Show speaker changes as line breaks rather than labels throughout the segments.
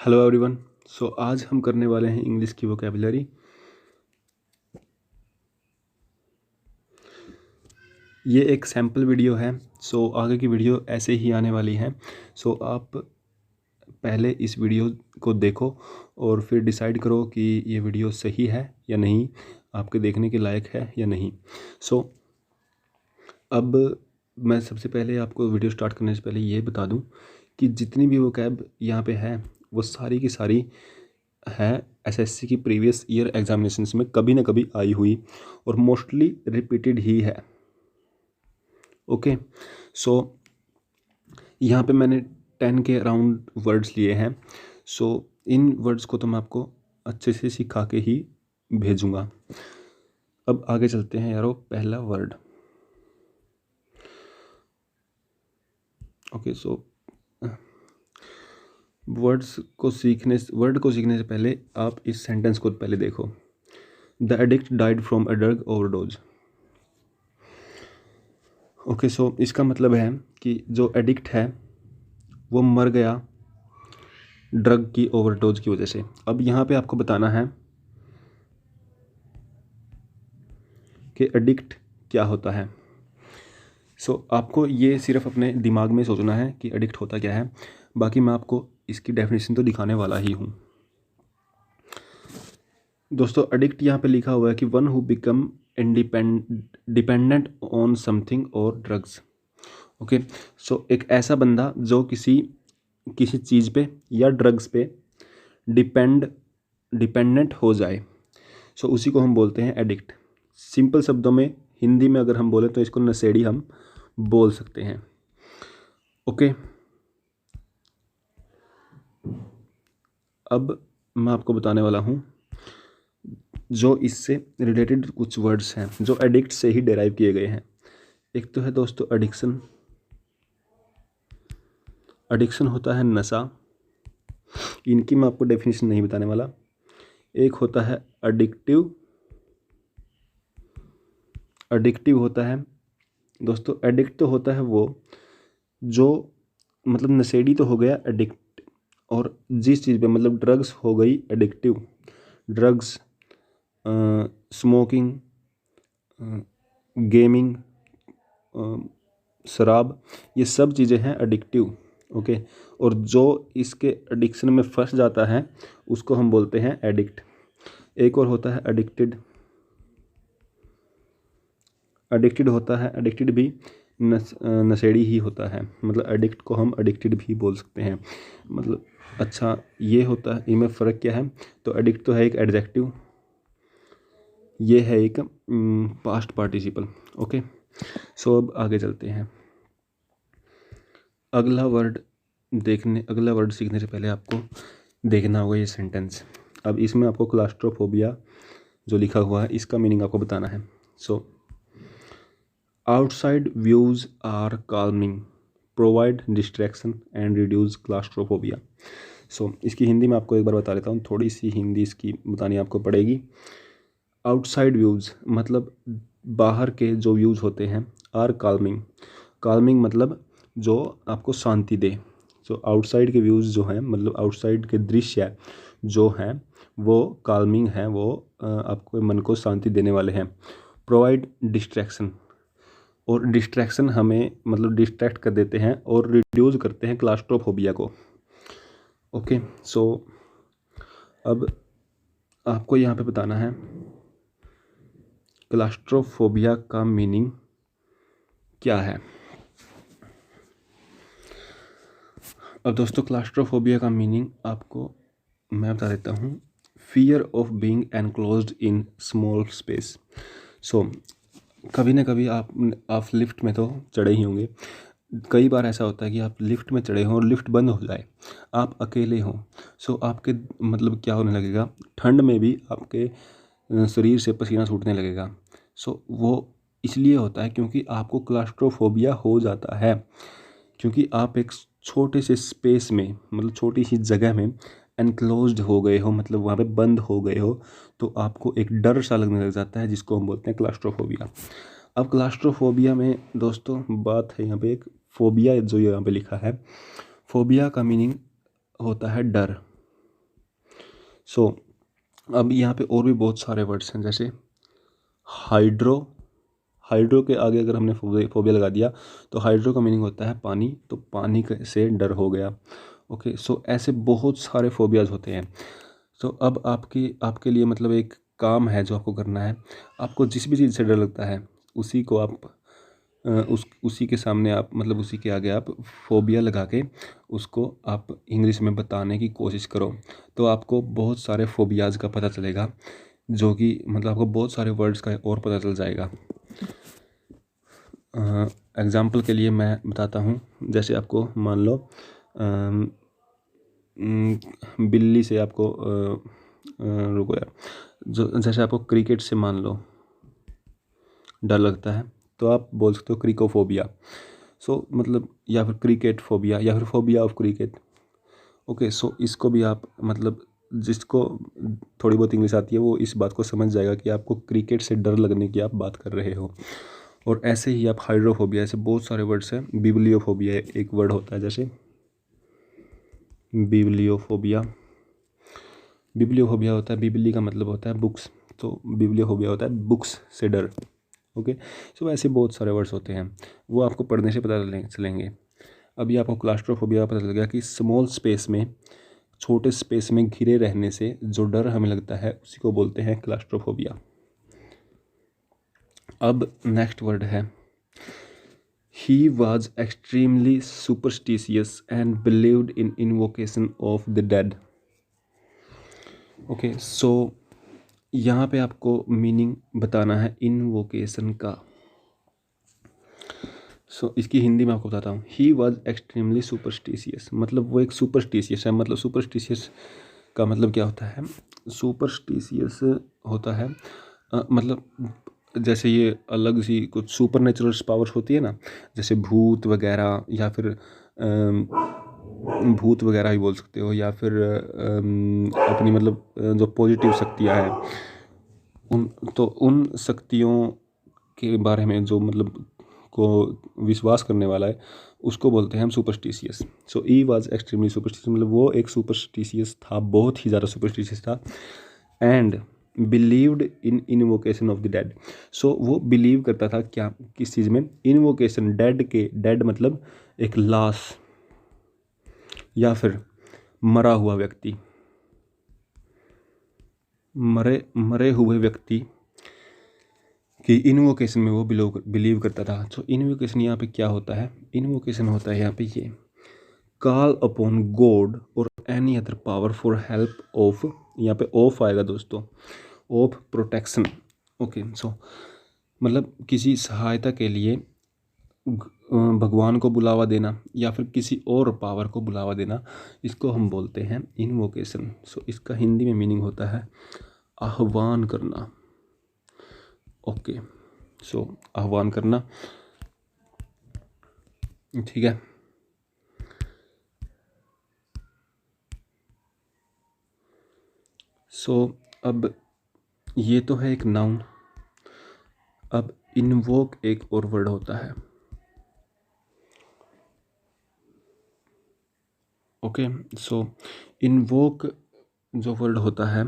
Hello everyone. आज हम करने वाले हैं इंग्लिश की वोकेबुलरी। ये एक सैम्पल वीडियो है। आगे की वीडियो ऐसे ही आने वाली है। आप पहले इस वीडियो को देखो और फिर डिसाइड करो कि ये वीडियो सही है या नहीं, आपके देखने के लायक है या नहीं। अब मैं सबसे पहले आपको वीडियो स्टार्ट करने से पहले ये बता दूं कि जितनी भी वोकैब यहाँ पे है वो सारी की सारी है एसएससी की प्रीवियस ईयर एग्जामिनेशंस में कभी ना कभी आई हुई और मोस्टली रिपीटेड ही है। ओके, यहाँ पे मैंने 10 के अराउंड वर्ड्स लिए हैं। इन वर्ड्स को तो मैं आपको अच्छे से सिखा के ही भेजूँगा। अब आगे चलते हैं यारो। पहला वर्ड, ओके। वर्ड को सीखने से पहले आप इस सेंटेंस को पहले देखो। The addict died from a drug overdose. Okay, इसका मतलब है कि जो एडिक्ट है वो मर गया ड्रग की ओवरडोज की वजह से। अब यहाँ पे आपको बताना है कि एडिक्ट क्या होता है। आपको ये सिर्फ अपने दिमाग में सोचना है कि एडिक्ट होता क्या है। बाकी मैं आपको इसकी डेफिनेशन तो दिखाने वाला ही हूँ। दोस्तों, एडिक्ट यहाँ पे लिखा हुआ है कि one who become dependent on something और ड्रग्स। ओके, एक ऐसा बंदा जो किसी चीज़ पे या ड्रग्स पे डिपेंडेंट हो जाए, उसी को हम बोलते हैं एडिक्ट। सिंपल शब्दों में हिंदी में अगर हम बोले तो इसको नशेड़ी हम बोल सकते हैं। ओके, अब मैं आपको बताने वाला हूँ जो इससे रिलेटेड कुछ वर्ड्स हैं जो एडिक्ट से ही डेराइव किए गए हैं। एक तो है दोस्तों एडिक्शन। एडिक्शन होता है नशा। इनकी मैं आपको डेफिनेशन नहीं बताने वाला। एक होता है एडिक्टिव। एडिक्टिव होता है दोस्तों, एडिक्ट तो होता है वो जो मतलब नशेड़ी तो हो गया एडिक्ट, और जिस चीज़ पे मतलब ड्रग्स हो गई एडिक्टिव। ड्रग्स, स्मोकिंग, गेमिंग, शराब, ये सब चीज़ें हैं एडिक्टिव। ओके, और जो इसके एडिक्शन में फंस जाता है उसको हम बोलते हैं एडिक्ट। एक और होता है एडिक्टेड। एडिक्टेड होता है, एडिक्टेड भी नशेड़ी ही होता है। मतलब एडिक्ट को हम एडिक्टेड भी बोल सकते हैं। मतलब अच्छा, ये होता है, इनमें फ़र्क क्या है? तो एडिक्ट तो है एक एडजेक्टिव, ये है एक पास्ट पार्टिसिपल। ओके, अब आगे चलते हैं। अगला वर्ड सीखने से पहले आपको देखना होगा ये सेंटेंस। अब इसमें आपको क्लास्ट्रोफोबिया जो लिखा हुआ है इसका मीनिंग आपको बताना है। Outside views are calming, provide distraction and reduce claustrophobia. इसकी हिंदी में आपको एक बार बता देता हूँ, थोड़ी सी हिंदी इसकी बतानी आपको पड़ेगी। आउटसाइड व्यूज़ मतलब बाहर के जो व्यूज़ होते हैं, आर calming। calming मतलब जो आपको शांति दे। आउटसाइड के व्यूज़ जो हैं, मतलब आउटसाइड के दृश्य जो हैं वो calming हैं, वो आपको मन को शांति देने वाले हैं। प्रोवाइड डिस्ट्रैक्शन, और डिस्ट्रैक्शन हमें मतलब डिस्ट्रैक्ट कर देते हैं और रिड्यूस करते हैं क्लास्ट्रोफोबिया को। ओके, अब आपको यहाँ पे बताना है क्लास्ट्रोफोबिया का मीनिंग क्या है। अब दोस्तों, क्लास्ट्रोफोबिया का मीनिंग आपको मैं बता देता हूँ। Fear of being enclosed in small space. कभी ना कभी आप लिफ्ट में तो चढ़े ही होंगे। कई बार ऐसा होता है कि आप लिफ्ट में चढ़े हों और लिफ्ट बंद हो जाए, आप अकेले हों। आपके मतलब क्या होने लगेगा, ठंड में भी आपके शरीर से पसीना छूटने लगेगा। वो इसलिए होता है क्योंकि आपको क्लास्ट्रोफोबिया हो जाता है, क्योंकि आप एक छोटे से स्पेस में मतलब छोटी सी जगह में एनक्लोज्ड हो गए हो, मतलब वहाँ पे बंद हो गए हो, तो आपको एक डर सा लगने लग जाता है जिसको हम बोलते हैं क्लास्ट्रोफोबिया। अब क्लास्ट्रोफोबिया में दोस्तों बात है यहाँ पे एक फोबिया जो यहाँ पे लिखा है। फोबिया का मीनिंग होता है डर। सो अब यहाँ पे और भी बहुत सारे वर्ड्स हैं, जैसे हाइड्रो। हाइड्रो के आगे अगर हमने फोबिया लगा दिया तो हाइड्रो का मीनिंग होता है पानी, तो पानी से डर हो गया। ओके, सो ऐसे बहुत सारे फोबियाज होते हैं। तो अब आपके लिए मतलब एक काम है जो आपको करना है। आपको जिस भी चीज़ से डर लगता है उसी को आप उसी के सामने आप मतलब उसी के आगे आप फोबिया लगा के उसको आप इंग्लिश में बताने की कोशिश करो, तो आपको बहुत सारे फोबियाज का पता चलेगा, जो कि मतलब आपको बहुत सारे वर्ड्स का और पता चल जाएगा। एग्ज़ाम्पल के लिए मैं बताता हूँ, जैसे आपको मान लो बिल्ली से आपको रुको यार, जो जैसे आपको क्रिकेट से मान लो डर लगता है, तो आप बोल सकते हो क्रिकोफोबिया। सो मतलब या फिर क्रिकेट फोबिया या फिर फोबिया ऑफ क्रिकेट। ओके, सो इसको भी आप मतलब जिसको थोड़ी बहुत इंग्लिश आती है वो इस बात को समझ जाएगा कि आपको क्रिकेट से डर लगने की आप बात कर रहे हो। और ऐसे ही आप हाइड्रोफोबिया, ऐसे बहुत सारे वर्ड्स हैं। बिब्लियोफोबिया एक वर्ड होता है, जैसे बिब्लियोफोबिया। बिब्लियोफोबिया होता है, बिबली का मतलब होता है बुक्स, तो बिब्लियोफोबिया होता है बुक्स से डर। ओके, सो ऐसे बहुत सारे वर्ड्स होते हैं, वो आपको पढ़ने से पता चलेंगे। अभी आपको क्लास्ट्रोफोबिया पता चल गया कि स्मॉल स्पेस में, छोटे स्पेस में घिरे रहने से जो डर हमें लगता है उसी को बोलते हैं क्लास्ट्रोफोबिया। अब नेक्स्ट वर्ड है, he was extremely superstitious and believed in invocation of the dead. Okay, so यहाँ पे आपको मीनिंग बताना है इन्वोकेशन का। सो इसकी हिंदी में आपको बताता हूँ। ही वॉज एक्सट्रीमली सुपरस्टिशियस, मतलब वो एक सुपरस्टिशियस है। मतलब सुपरस्टिशियस का मतलब क्या होता है? सुपरस्टिशियस होता है मतलब जैसे ये अलग सी कुछ सुपर नेचुरल पावर्स होती है ना, जैसे भूत वगैरह, या फिर भूत वगैरह ही बोल सकते हो, या फिर अपनी मतलब जो पॉजिटिव शक्तियाँ हैं उन शक्तियों के बारे में जो मतलब को विश्वास करने वाला है उसको बोलते हैं हम superstitious. So E was extremely superstitious, मतलब वो एक सुपरस्टिशियस था, बहुत ही ज़्यादा सुपरस्टिशियस था। And believed in invocation of the dead. So वो बिलीव करता था क्या, किस चीज़ में? इन्वोकेशन, डेड के, डेड मतलब एक लाश या फिर मरा हुआ व्यक्ति, मरे हुए व्यक्ति कि इन्वोकेशन में वो बिलीव करता था। तो इन्वोकेशन यहाँ पे क्या होता है? इन्वोकेशन होता है यहाँ पे ये, कॉल अपॉन गॉड और any other power for help of, यहाँ पे ऑफ आएगा दोस्तों, ऑफ प्रोटेक्शन। ओके, सो मतलब किसी सहायता के लिए भगवान को बुलावा देना या फिर किसी और पावर को बुलावा देना, इसको हम बोलते हैं इन्वोकेशन। सो इसका हिंदी में मीनिंग होता है आह्वान करना। ओके, सो आह्वान करना, ठीक है। सो अब ये तो है एक नाउन। अब इन्वोक एक और वर्ड होता है। ओके, सो इन्वोक जो वर्ड होता है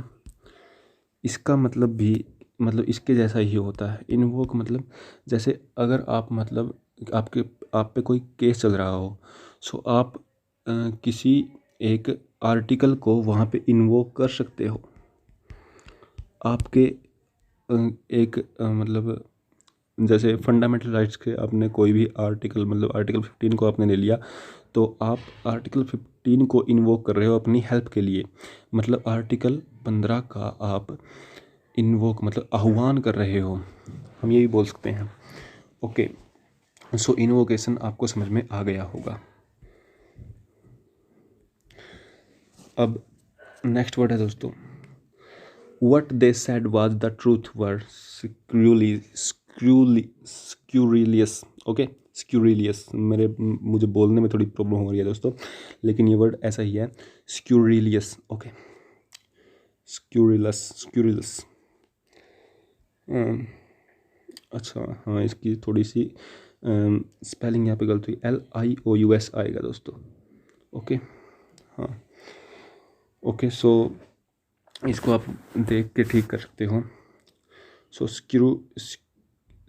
इसका मतलब भी मतलब इसके जैसा ही होता है। इन्वोक मतलब जैसे अगर आप मतलब आप पे कोई केस चल रहा हो, सो आप किसी एक आर्टिकल को वहाँ पे इन्वोक कर सकते हो। आपके एक मतलब जैसे फंडामेंटल राइट्स के आपने कोई भी आर्टिकल मतलब आर्टिकल 15 को आपने ले लिया, तो आप आर्टिकल 15 को इन्वोक कर रहे हो अपनी हेल्प के लिए। मतलब आर्टिकल 15 का आप इन्वोक मतलब आह्वान कर रहे हो, हम ये भी बोल सकते हैं। ओके, सो इन्वोकेशन आपको समझ में आ गया होगा। अब नेक्स्ट वर्ड है दोस्तों, what they said was the truth were scurrilous। Okay, scurrilous, मुझे बोलने में थोड़ी प्रॉब्लम हो रही है दोस्तों, लेकिन ये वर्ड ऐसा ही है, स्क्यूरिलियस। ओके, स्क्यूरिलस। अच्छा हाँ, इसकी थोड़ी सी स्पेलिंग यहाँ पे गलत हुई, LIOUS आएगा दोस्तों। ओके, हाँ। ओके, सो इसको आप देख के ठीक कर सकते हो। So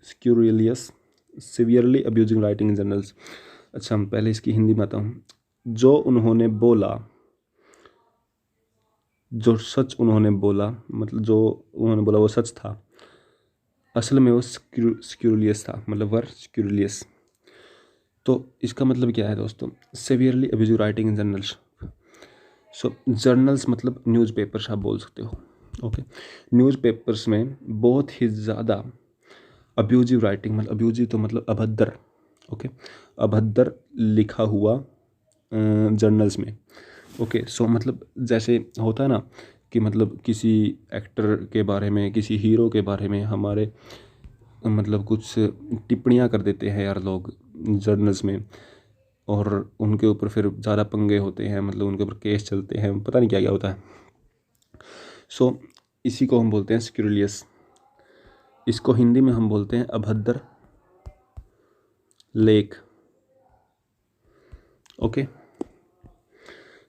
scurrilous severely abusing writing in journals. अच्छा, हम पहले इसकी हिंदी में आता हूँ। जो उन्होंने बोला, जो सच उन्होंने बोला, मतलब जो उन्होंने बोला वो सच था। असल में वो स्क्यूरिलियस था, मतलब वर स्क्यूरिलियस। तो इसका मतलब क्या है दोस्तों? Severely abusive writing in journals. So journals मतलब न्यूज़पेपर्स आप बोल सकते हो। ओके, न्यूज़पेपर्स में बहुत ही ज़्यादा अब्यूजिव राइटिंग, मतलब अब्यूजिव तो मतलब अभद्र। ओके, अभद्र लिखा हुआ जर्नल्स में। ओके, सो मतलब जैसे होता है ना कि मतलब किसी एक्टर के बारे में, किसी हीरो के बारे में हमारे मतलब कुछ टिप्पणियाँ कर देते हैं यार लोग जर्नल्स में, और उनके ऊपर फिर ज़्यादा पंगे होते हैं, मतलब उनके ऊपर केस चलते हैं, पता नहीं क्या क्या होता है। सो इसी को हम बोलते हैं स्क्यूरिलियस। इसको हिंदी में हम बोलते हैं अभद्र लेख। ओके,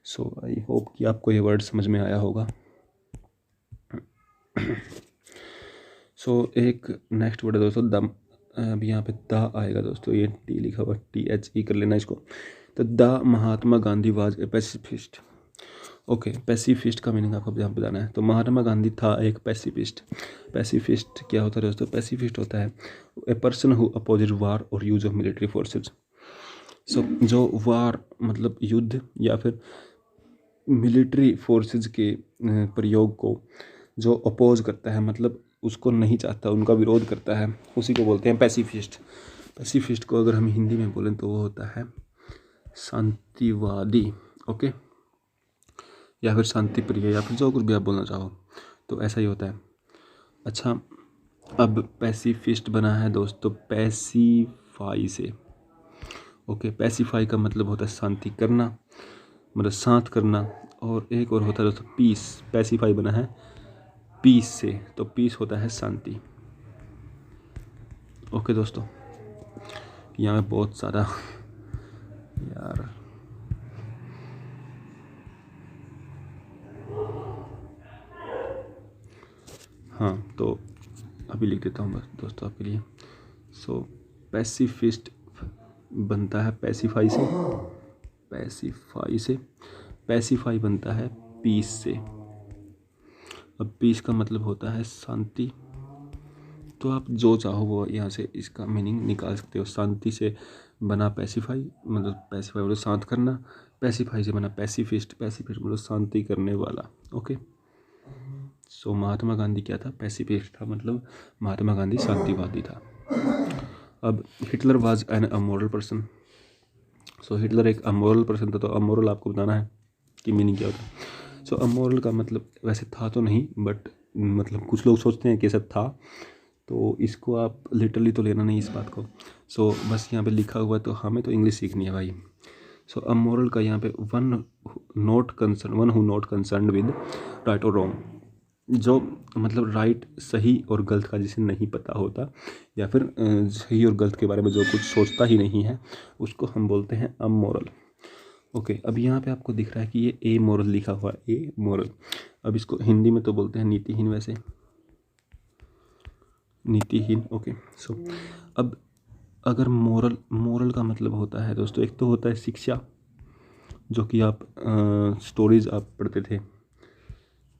सो आई होप कि आपको ये वर्ड समझ में आया होगा। सो एक नेक्स्ट वर्ड है दोस्तों द। अभी यहाँ पे द आएगा दोस्तों, ये टी लिखा हुआ, THE कर लेना इसको। तो the Mahatma Gandhi was a pacifist. Okay, pacifist का मीनिंग आपको यहाँ बताना है। तो महात्मा गांधी था एक पैसिफिस्ट। पैसिफिस्ट क्या होता है दोस्तों? पैसिफिस्ट होता है ए पर्सन हु अपोजेज वार और यूज ऑफ मिलिट्री फोर्सेज। सो जो वार मतलब युद्ध या फिर मिलिट्री फोर्सेज के प्रयोग को जो अपोज करता है, मतलब उसको नहीं चाहता, उनका विरोध करता है, उसी को बोलते हैं पैसिफिस्ट। पैसिफिस्ट को अगर हम हिंदी में बोलें तो वो होता है शांतिवादी। ओके, या फिर शांति प्रिय, या फिर जो कुछ भी आप बोलना चाहो, तो ऐसा ही होता है। अच्छा, अब पैसिफिस्ट बना है दोस्तों पैसिफाई से। ओके, पैसिफाई का मतलब होता है शांति करना, मतलब शांत करना। और एक और होता है दोस्तों पीस। पैसिफाई बना है पीस से, तो पीस होता है शांति। ओके दोस्तों, यहाँ में बहुत ज़्यादा यार, हाँ तो अभी लिख देता हूँ बस दोस्तों आपके लिए। सो पैसिफिस्ट बनता है पैसिफाई से, पैसिफाई से। पैसिफाई बनता है पीस से। अब पीस का मतलब होता है शांति। तो आप जो चाहो वो यहाँ से इसका मीनिंग निकाल सकते हो। शांति से बना पैसिफाई, मतलब पैसिफाई मतलब शांत करना। पैसिफाई से बना पैसिफिस्ट, पैसिफिस्ट मतलब शांति करने वाला। ओके, सो महात्मा गांधी क्या था? पैसिफिस्ट था, मतलब महात्मा गांधी शांतिवादी था। अब Hitler was an amoral person. So Hitler एक अमोरल पर्सन था। तो अमोरल आपको बताना है कि मीनिंग क्या होता है। सो अमोरल का मतलब वैसे था तो नहीं, बट मतलब कुछ लोग सोचते हैं कि ऐसा था, तो इसको आप लिटरली तो लेना नहीं इस बात को। सो बस यहाँ पे लिखा हुआ है, तो हमें तो इंग्लिश सीखनी है भाई। सो अमोरल का यहाँ पे one who not concern with right और रॉन्ग। जो मतलब राइट सही और गलत का जिसे नहीं पता होता, या फिर सही और गलत के बारे में जो कुछ सोचता ही नहीं है, उसको हम बोलते हैं अमोरल। ओके, अब यहाँ पे आपको दिख रहा है कि ये ए मोरल लिखा हुआ है, ए मोरल। अब इसको हिंदी में तो बोलते हैं नीतिहीन, वैसे नीतिहीन। ओके, सो अब अगर मोरल का मतलब होता है दोस्तों, एक तो होता है शिक्षा, जो कि आप स्टोरीज आप पढ़ते थे,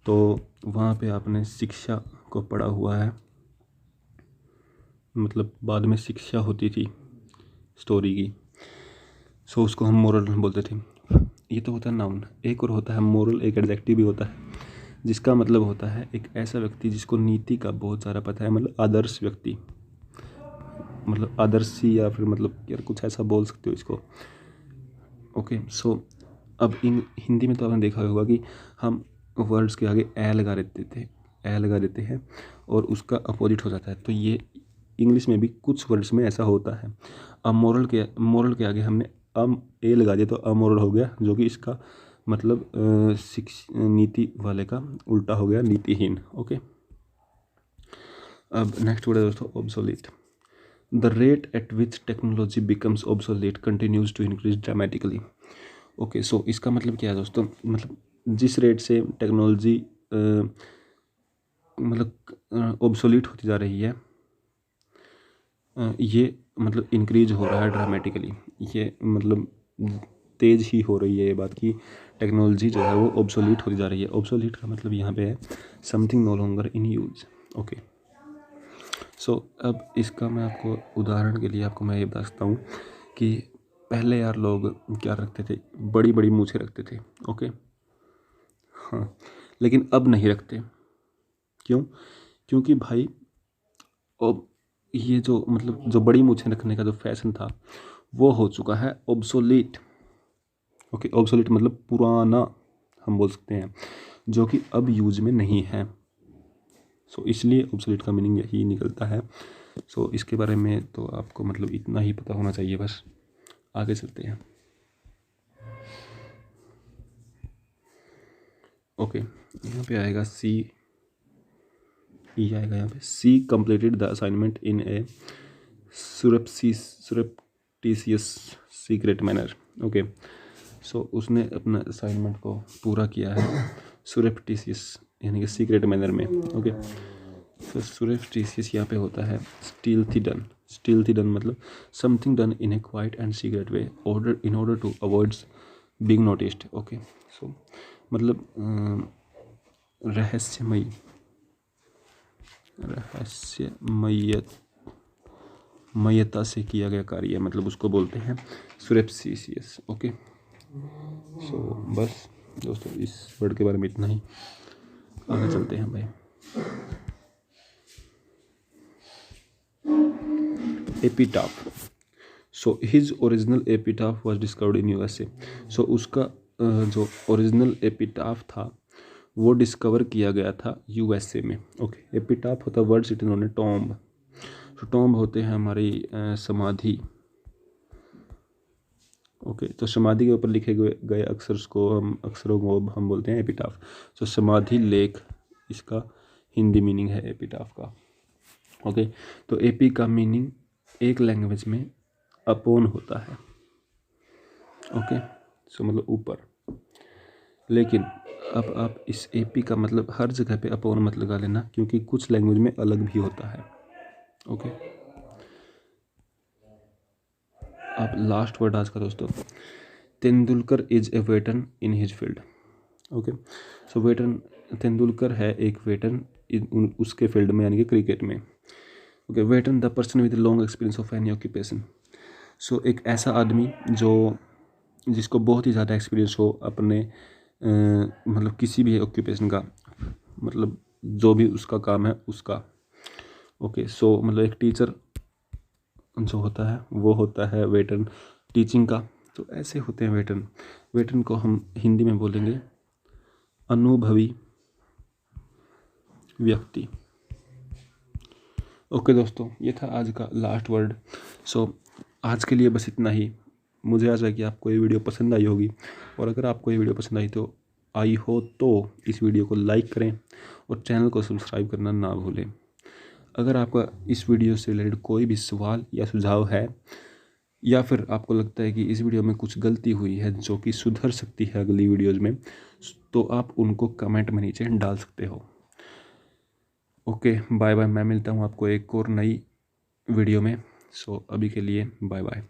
तो वहाँ पे आपने शिक्षा को पढ़ा हुआ है, मतलब बाद में शिक्षा होती थी स्टोरी की। सो उसको हम मोरल बोलते थे। ये तो होता है नाउन। एक और होता है मोरल, एक एडजेक्टिव भी होता है, जिसका मतलब होता है एक ऐसा व्यक्ति जिसको नीति का बहुत सारा पता है, मतलब आदर्श व्यक्ति, मतलब आदर्शी, या फिर मतलब यार कुछ ऐसा बोल सकते हो इसको। ओके, सो अब हिंदी में तो आपने देखा होगा कि हम वर्ड्स के आगे ए लगा देते हैं और उसका अपोजिट हो जाता है। तो ये इंग्लिश में भी कुछ वर्ड्स में ऐसा होता है। अब मोरल के आगे हमने ए लगा दिया, तो अमोरल हो गया, जो कि इसका मतलब नीति वाले का उल्टा हो गया, नीतिहीन। ओके, अब नेक्स्ट वर्ड है दोस्तों obsolete. The rate at which technology becomes obsolete continues to increase dramatically. Okay, so इसका मतलब क्या है दोस्तों? मतलब जिस रेट से टेक्नोलॉजी मतलब ऑब्सोलीट होती जा रही है, ये मतलब इंक्रीज हो रहा है ड्रामेटिकली। ये मतलब तेज़ ही हो रही है ये बात कि टेक्नोलॉजी जो है वो ऑब्सोलीट होती जा रही है। ऑब्सोलीट का मतलब यहाँ पे है something no longer in use. Okay, so अब इसका मैं आपको उदाहरण के लिए आपको मैं ये बता सकता हूँ कि पहले यार लोग क्या रखते थे, बड़ी बड़ी मूछें रखते थे। ओके, हाँ, लेकिन अब नहीं रखते। क्यों? क्योंकि भाई अब ये जो मतलब जो बड़ी मूछें रखने का जो फैशन था वो हो चुका है ऑब्सोलीट। ओके, ऑब्सोलीट मतलब पुराना हम बोल सकते हैं, जो कि अब यूज में नहीं है। सो इसलिए ऑब्सोलीट का मीनिंग यही निकलता है। सो इसके बारे में तो आपको मतलब इतना ही पता होना चाहिए। बस आगे चलते हैं। ओके, यहाँ पे आएगा सी, ये आएगा यहाँ पे she completed the assignment in a surreptitious secret manner. Okay, so उसने अपना असाइनमेंट को पूरा किया है सुरप्टिशियस यानी कि सीक्रेट मैनर में। ओके, तो सुरप्टिशियस यहाँ पे होता है स्टील्थी डन। स्टील्थी डन मतलब something done in a quiet and secret way order in order to avoid being noticed. Okay, so मतलब रहस्यमयी मयता से किया गया कार्य, मतलब उसको बोलते हैं सुरेप्सिशियस। ओके, सो बस दोस्तों इस वर्ड के बारे में इतना ही। आगे चलते हैं भाई। Epitaph. So his original epitaph was discovered in USA. So उसका जो ओरिजिनल एपिटाफ था वो डिस्कवर किया गया था यूएसए में। ओके, एपिटाफ होता है वर्ड सिट इन्होंने टॉम्ब। तो टॉम्ब होते हैं हमारी समाधि। ओके, तो समाधि के ऊपर लिखे गए अक्षरों को हम बोलते हैं एपिटाफ। तो समाधि लेख इसका हिंदी मीनिंग है एपिटाफ का। ओके, तो एपी का मीनिंग एक लैंग्वेज में अपॉन होता है। ओके, सो मतलब ऊपर। लेकिन अब आप इस एपी का मतलब हर जगह पे अपॉन मत लगा लेना, क्योंकि कुछ लैंग्वेज में अलग भी होता है। ओके, अब लास्ट वर्ड आज का दोस्तों, Tendulkar is a veteran in his field. Okay, so veteran, Tendulkar है एक वेटरन उसके फील्ड में यानी कि क्रिकेट में। Okay, veteran the person with long experience of any occupation. So एक ऐसा आदमी जो जिसको बहुत ही ज़्यादा एक्सपीरियंस हो अपने मतलब किसी भी ऑक्यूपेशन का, मतलब जो भी उसका काम है उसका। ओके, सो मतलब एक टीचर जो होता है वो होता है वेटरन टीचिंग का। तो ऐसे होते हैं वेटरन। वेटरन को हम हिंदी में बोलेंगे अनुभवी व्यक्ति। ओके दोस्तों, ये था आज का लास्ट वर्ड। सो आज के लिए बस इतना ही। मुझे आशा है कि आपको ये वीडियो पसंद आई होगी, और अगर आपको ये वीडियो पसंद आई हो तो इस वीडियो को लाइक करें और चैनल को सब्सक्राइब करना ना भूलें। अगर आपका इस वीडियो से रिलेटेड कोई भी सवाल या सुझाव है, या फिर आपको लगता है कि इस वीडियो में कुछ गलती हुई है जो कि सुधर सकती है अगली वीडियोज़ में, तो आप उनको कमेंट में नीचे डाल सकते हो। Okay, bye bye. मैं मिलता हूँ आपको एक और नई वीडियो में। सो अभी के लिए बाय बाय।